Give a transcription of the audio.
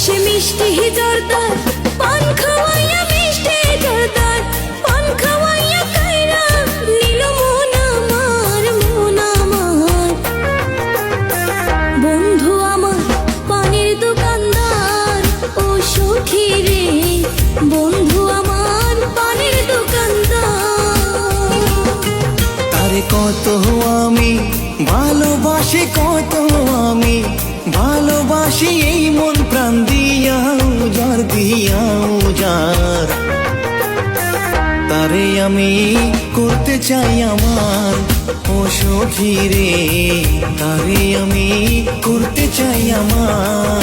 সে মিষ্টি জর্দার পান খাওয়াইয়া, মিষ্টি জর্দার পান খাওয়াইয়া কাইরা নীল মন আমার, মন আমার। বন্ধু আমার পানের দোকানদার, ও সখী রে বন্ধু আমার পানের দোকানদার। তারে কত আমি ভালোবাসি, কত আমি ভালোবাসি, এই মন প্রাণ দিয়া উজাড় দিয়া উজাড়। তারে আমি করতে চাই আমার, ও সখী রে তারে আমি করতে চাই আমার।